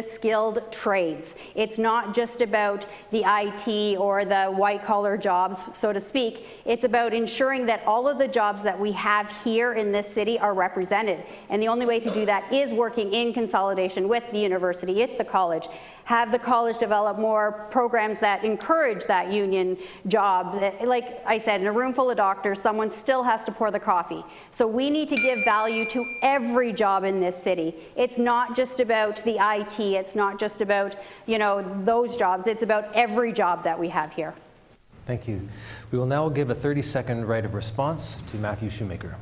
skilled trades. It's not just about the IT or the white collar jobs, so to speak. It's about ensuring that all of the jobs that we have here in this city are represented. And the only way to do that is working in consolidation with the university, with the college. Have the college develop more programs that encourage that union job. Like I said, in a room full of doctors, someone still has to pour the coffee. So we need to give value to every job in this city. It's not just about the IT, it's not just about, those jobs, it's about every job that we have here. Thank you. We will now give a 30-second right of response to Matthew Shoemaker.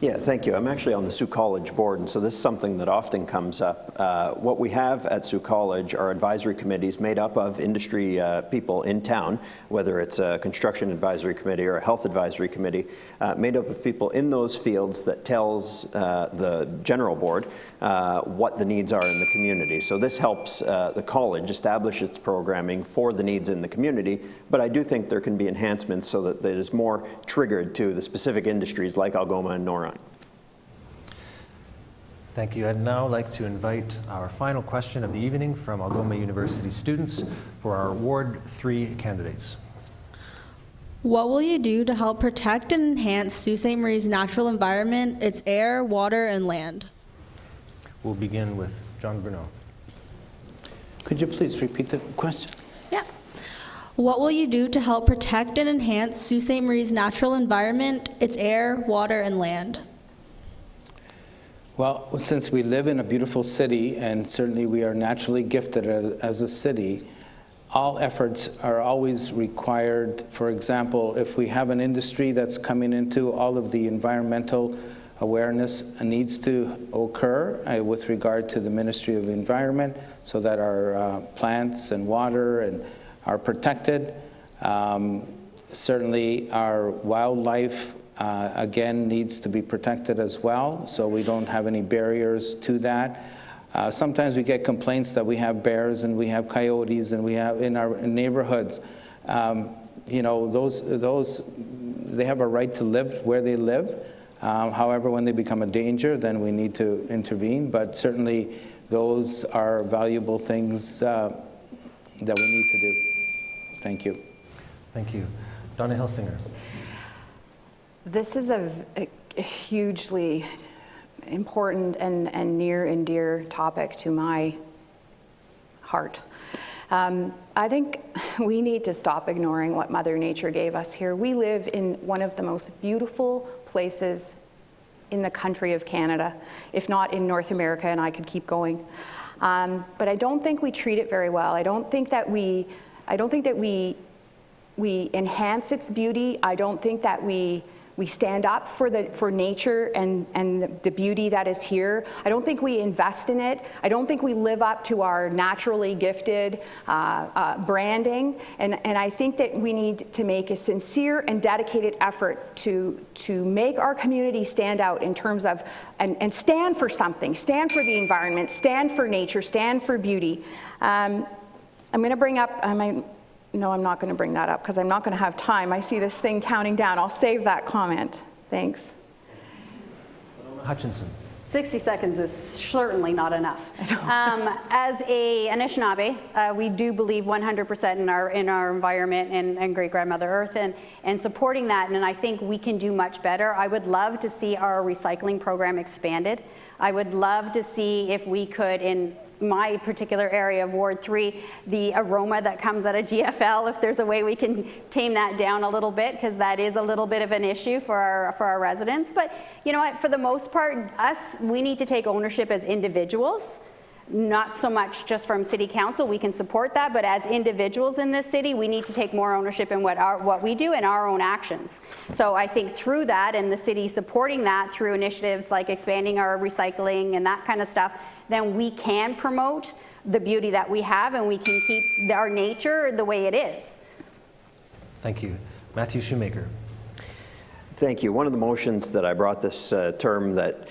Yeah, thank you. I'm actually on the Sault College board, and so this is something that often comes up. What we have at Sault College are advisory committees made up of industry people in town, whether it's a construction advisory committee or a health advisory committee, made up of people in those fields that tells the general board what the needs are in the community. So this helps the college establish its programming for the needs in the community, but I do think there can be enhancements so that it is more triggered to the specific industries like Algoma and Noron. Thank you. I'd now like to invite our final question of the evening from Algoma University students for our Ward 3 candidates. What will you do to help protect and enhance Sault Ste. Marie's natural environment, its air, water, and land? We'll begin with John Bruno. Could you please repeat the question? Yeah. What will you do to help protect and enhance Sault Ste. Marie's natural environment, its air, water, and land? Well, since we live in a beautiful city, and certainly we are naturally gifted as a city, all efforts are always required. For example, if we have an industry that's coming into, all of the environmental awareness needs to occur with regard to the Ministry of the Environment so that our plants and water and are protected. Certainly our wildlife again needs to be protected as well, so we don't have any barriers to that. Sometimes we get complaints that we have bears and we have coyotes and we have in our neighborhoods. You know, those they have a right to live where they live. However, when they become a danger, then we need to intervene. But certainly, those are valuable things that we need to do. Thank you. Thank you. Donna Hilsinger. This is a hugely important and near and dear topic to my heart. I think we need to stop ignoring what Mother Nature gave us here. We live in one of the most beautiful places in the country of Canada, if not in North America, and I could keep going. But I don't think we treat it very well. I don't think that we enhance its beauty. I don't think that we stand up for nature and the beauty that is here. I don't think we invest in it. I don't think we live up to our naturally gifted branding. And I think that we need to make a sincere and dedicated effort to make our community stand out in terms of, and stand for something, stand for the environment, stand for nature, stand for beauty. I'm going to bring up, no, I'm not going to bring that up because I'm not going to have time. I see this thing counting down. I'll save that comment. Thanks. Winona Hutchinson. 60 seconds is certainly not enough. As a Anishinaabe, we do believe 100% in our environment and great-grandmother Earth and supporting that, and I think we can do much better. I would love to see our recycling program expanded. I would love to see if we could, in my particular area of Ward 3, the aroma that comes out of GFL, if there's a way we can tame that down a little bit, because that is a little bit of an issue for our residents. But you know what, for the most part, we need to take ownership as individuals, not so much just from City Council. We can support that, but as individuals in this city, we need to take more ownership in what we do and our own actions. So I think through that, and the city supporting that through initiatives like expanding our recycling and that kind of stuff, then we can promote the beauty that we have and we can keep our nature the way it is. Thank you. Matthew Shoemaker. Thank you. One of the motions that I brought this term that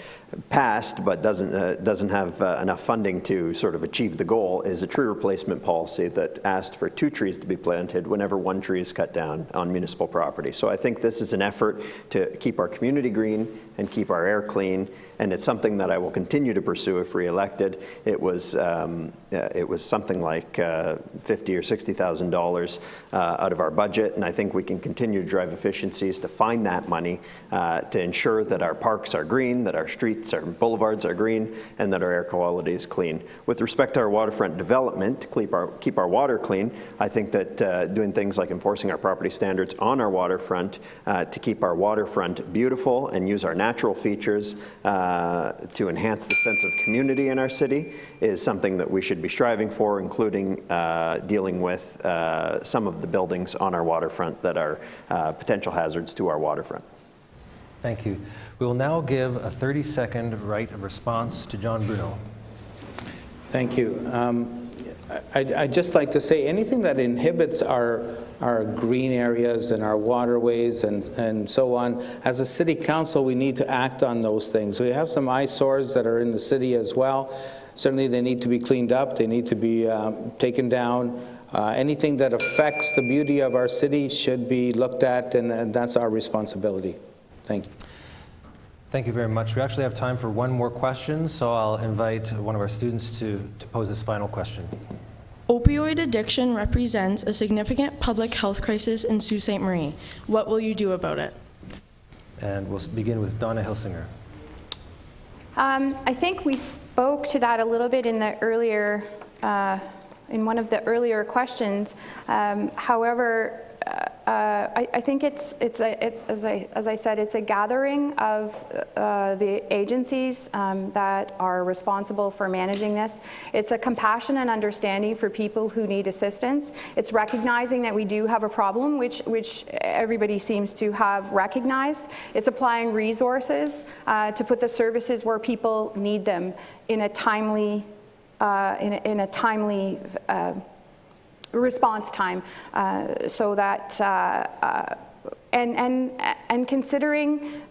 passed but doesn't have enough funding to sort of achieve the goal is a tree replacement policy that asked for 2 trees to be planted whenever 1 tree is cut down on municipal property. So I think this is an effort to keep our community green and keep our air clean, and it's something that I will continue to pursue if re-elected. It was something like $50,000 or $60,000 out of our budget, and I think we can continue to drive efficiencies to find that money to ensure that our parks are green, that our streets, our boulevards are green, and that our air quality is clean. With respect to our waterfront development, to keep our water clean, I think that doing things like enforcing our property standards on our waterfront to keep our waterfront beautiful and use our natural features to enhance the sense of community in our city is something that we should be striving for, including dealing with some of the buildings on our waterfront that are potential hazards to our waterfront. Thank you. We will now give a 30-second right of response to John Bruno. Thank you. I'd just like to say anything that inhibits our green areas and our waterways and so on, as a city council, we need to act on those things. We have some eyesores that are in the city as well. Certainly they need to be cleaned up. They need to be taken down. Anything that affects the beauty of our city should be looked at, and that's our responsibility. Thank you. Thank you very much. We actually have time for one more question, so I'll invite one of our students to pose this final question. Opioid addiction represents a significant public health crisis in Sault Ste. Marie. What will you do about it? And we'll begin with Donna Hilsinger. I think we spoke to that a little bit in the earlier, in one of the earlier questions. However, I think as I said, it's a gathering of the agencies that are responsible for managing this. It's a compassion and understanding for people who need assistance. It's recognizing that we do have a problem, which everybody seems to have recognized. It's applying resources to put the services where people need them in a timely response time, so that and considering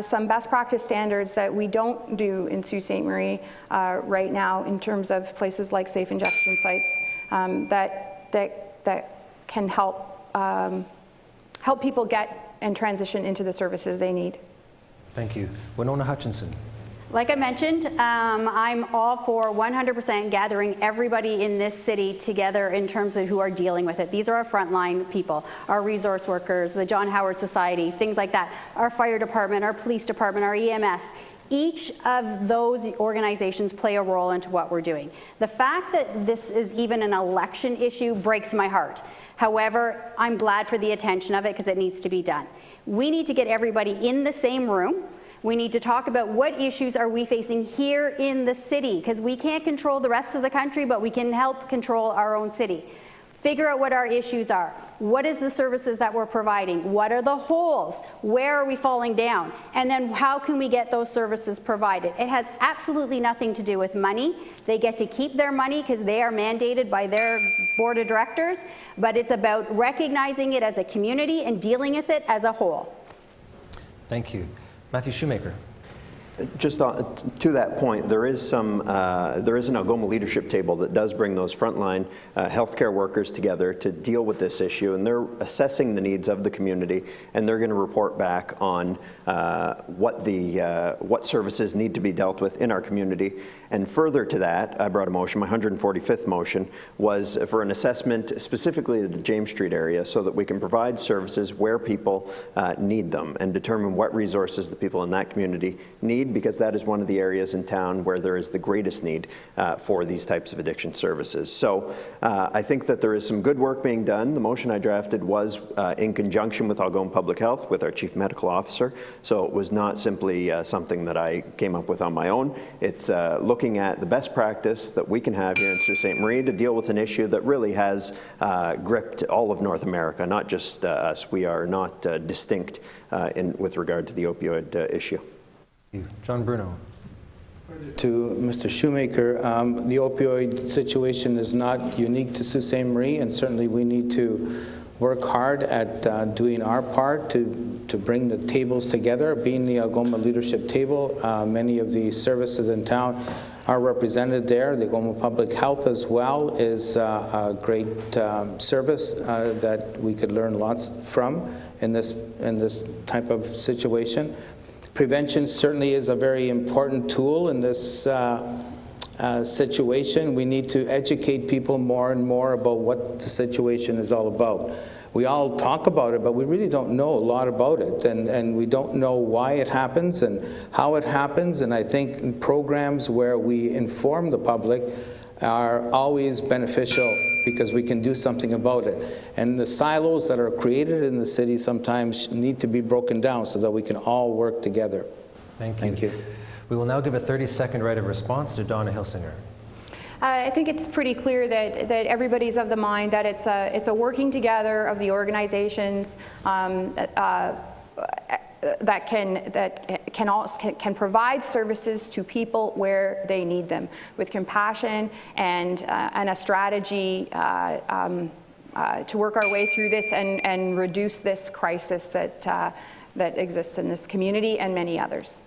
some best practice standards that we don't do in Sault Ste. Marie right now in terms of places like safe injection sites that can help people get and transition into the services they need. Thank you. Winona Hutchinson. Like I mentioned, I'm all for 100% gathering everybody in this city together in terms of who are dealing with it. These are our frontline people, our resource workers, the John Howard Society, things like that, our fire department, our police department, our EMS. Each of those organizations play a role into what we're doing. The fact that this is even an election issue breaks my heart. However, I'm glad for the attention of it because it needs to be done. We need to get everybody in the same room. We need to talk about what issues are we facing here in the city, because we can't control the rest of the country, but we can help control our own city. Figure out what our issues are. What is the services that we're providing? What are the holes? Where are we falling down? And then how can we get those services provided? It has absolutely nothing to do with money. They get to keep their money because they are mandated by their board of directors, but it's about recognizing it as a community and dealing with it as a whole. Thank you. Matthew Shoemaker. Just to that point, there is an Algoma leadership table that does bring those frontline healthcare workers together to deal with this issue, and they're assessing the needs of the community, and they're going to report back on what services need to be dealt with in our community. And further to that, I brought a motion. My 145th motion was for an assessment specifically of the James Street area, so that we can provide services where people need them and determine what resources the people in that community need, because that is one of the areas in town where there is the greatest need for these types of addiction services. So I think that there is some good work being done. The motion I drafted was in conjunction with Algoma Public Health, with our Chief Medical Officer, so it was not simply something that I came up with on my own. It's looking at the best practice that we can have here in Sault Ste. Marie to deal with an issue that really has gripped all of North America, not just us. We are not distinct with regard to the opioid issue. John Bruno. To Mr. Shoemaker, the opioid situation is not unique to Sault Ste. Marie, and certainly we need to work hard at doing our part to bring the tables together. Being the Algoma Leadership Table, many of the services in town are represented there. The Algoma Public Health as well is a great service that we could learn lots from in this type of situation. Prevention certainly is a very important tool in this situation. We need to educate people more and more about what the situation is all about. We all talk about it, but we really don't know a lot about it, and we don't know why it happens and how it happens. And I think programs where we inform the public are always beneficial because we can do something about it. And the silos that are created in the city sometimes need to be broken down so that we can all work together. Thank you. We will now give a 30-second right of response to Donna Hilsinger. I think it's pretty clear that everybody's of the mind that it's a working together of the organizations that can provide services to people where they need them, with compassion and a strategy to work our way through this and reduce this crisis that exists in this community and many others.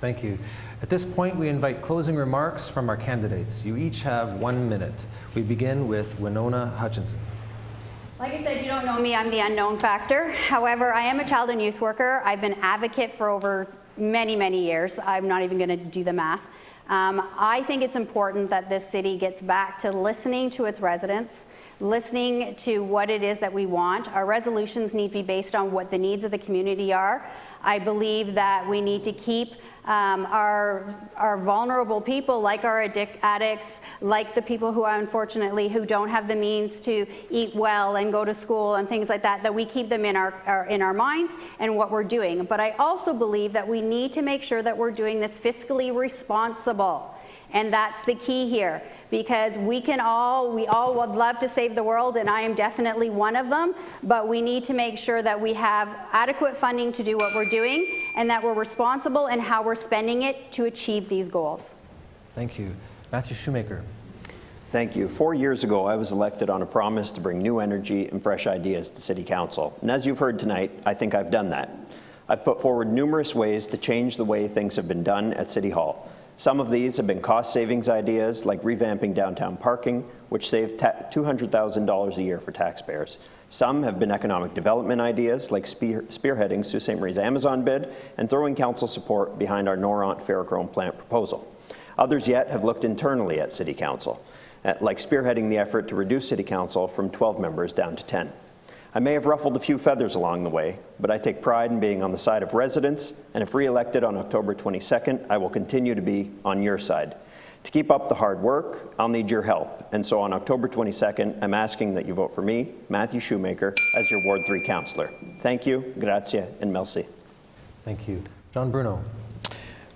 Thank you. At this point, we invite closing remarks from our candidates. You each have 1 minute. We begin with Winona Hutchinson. Like I said, you don't know me, I'm the unknown factor. However, I am a child and youth worker. I've been advocate for over many, many years. I'm not even going to do the math. I think it's important that this city gets back to listening to its residents, listening to what it is that we want. Our resolutions need to be based on what the needs of the community are. I believe that we need to keep our vulnerable people, like our addicts, like the people who are unfortunately who don't have the means to eat well and go to school and things like that, that we keep them in our minds and what we're doing. But I also believe that we need to make sure that we're doing this fiscally responsible. And that's the key here, because we all would love to save the world, and I am definitely one of them, but we need to make sure that we have adequate funding to do what we're doing and that we're responsible in how we're spending it to achieve these goals. Thank you. Matthew Shoemaker. Thank you. 4 years ago, I was elected on a promise to bring new energy and fresh ideas to City Council. And as you've heard tonight, I think I've done that. I've put forward numerous ways to change the way things have been done at City Hall. Some of these have been cost savings ideas, like revamping downtown parking, which saved $200,000 a year for taxpayers. Some have been economic development ideas, like spearheading Sault Ste. Marie's Amazon bid and throwing council support behind our Noront ferrochrome plant proposal. Others yet have looked internally at City Council, like spearheading the effort to reduce City Council from 12 members down to 10. I may have ruffled a few feathers along the way, but I take pride in being on the side of residents, and if re-elected on October 22nd, I will continue to be on your side. To keep up the hard work, I'll need your help, and so on October 22nd, I'm asking that you vote for me, Matthew Shoemaker, as your Ward 3 councillor. Thank you, grazie, and merci. Thank you. John Bruno.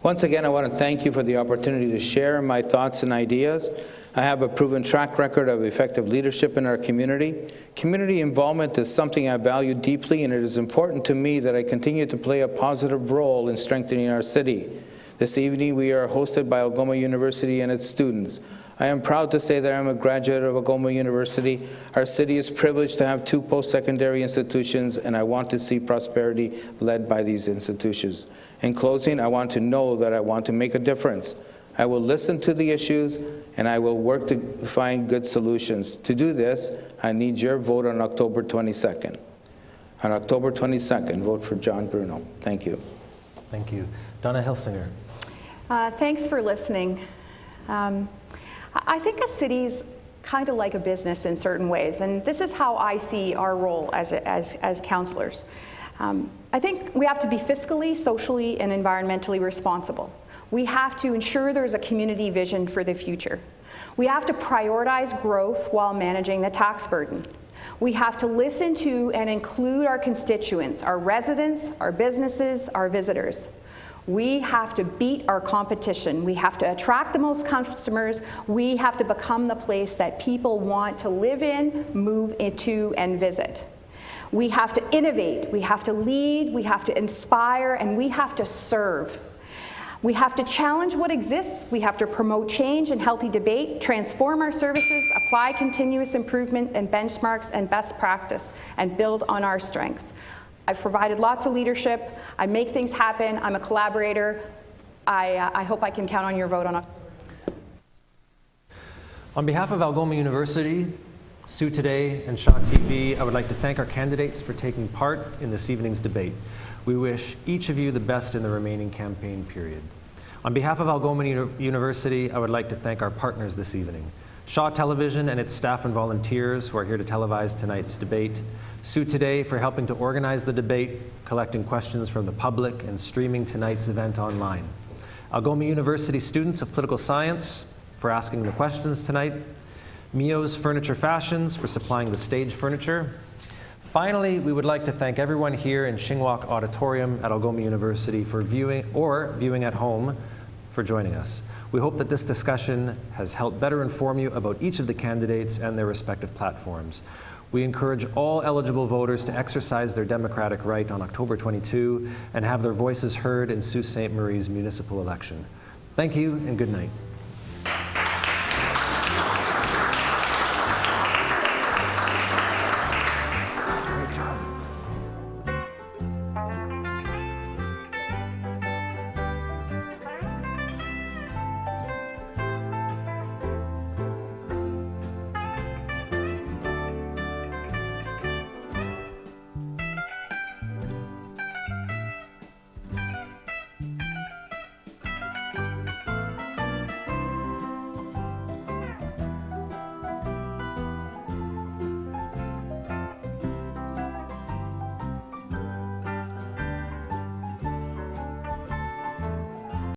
Once again, I want to thank you for the opportunity to share my thoughts and ideas. I have a proven track record of effective leadership in our community. Community involvement is something I value deeply, and it is important to me that I continue to play a positive role in strengthening our city. This evening, we are hosted by Algoma University and its students. I am proud to say that I'm a graduate of Algoma University. Our city is privileged to have 2 post-secondary institutions, and I want to see prosperity led by these institutions. In closing, I want to know that I want to make a difference. I will listen to the issues, and I will work to find good solutions. To do this, I need your vote on October 22nd. On October 22nd, vote for John Bruno. Thank you. Thank you. Donna Hilsinger. Thanks for listening. I think a city's kind of like a business in certain ways, and this is how I see our role as councillors. I think we have to be fiscally, socially, and environmentally responsible. We have to ensure there's a community vision for the future. We have to prioritize growth while managing the tax burden. We have to listen to and include our constituents, our residents, our businesses, our visitors. We have to beat our competition. We have to attract the most customers. We have to become the place that people want to live in, move into, and visit. We have to innovate. We have to lead. We have to inspire, and we have to serve. We have to challenge what exists. We have to promote change and healthy debate, transform our services, apply continuous improvement and benchmarks and best practice, and build on our strengths. I've provided lots of leadership. I make things happen. I'm a collaborator. I hope I can count on your vote on October. On behalf of Algoma University, Sault Today, and Shaw TV, I would like to thank our candidates for taking part in this evening's debate. We wish each of you the best in the remaining campaign period. On behalf of Algoma University, I would like to thank our partners this evening. Shaw Television and its staff and volunteers who are here to televise tonight's debate. Sault Today for helping to organize the debate, collecting questions from the public, and streaming tonight's event online. Algoma University students of political science for asking the questions tonight. Mio's Furniture Fashions for supplying the stage furniture. Finally, we would like to thank everyone here in Shingwak Auditorium at Algoma University for viewing at home for joining us. We hope that this discussion has helped better inform you about each of the candidates and their respective platforms. We encourage all eligible voters to exercise their democratic right on October 22 and have their voices heard in Sault Ste. Marie's municipal election. Thank you and good night.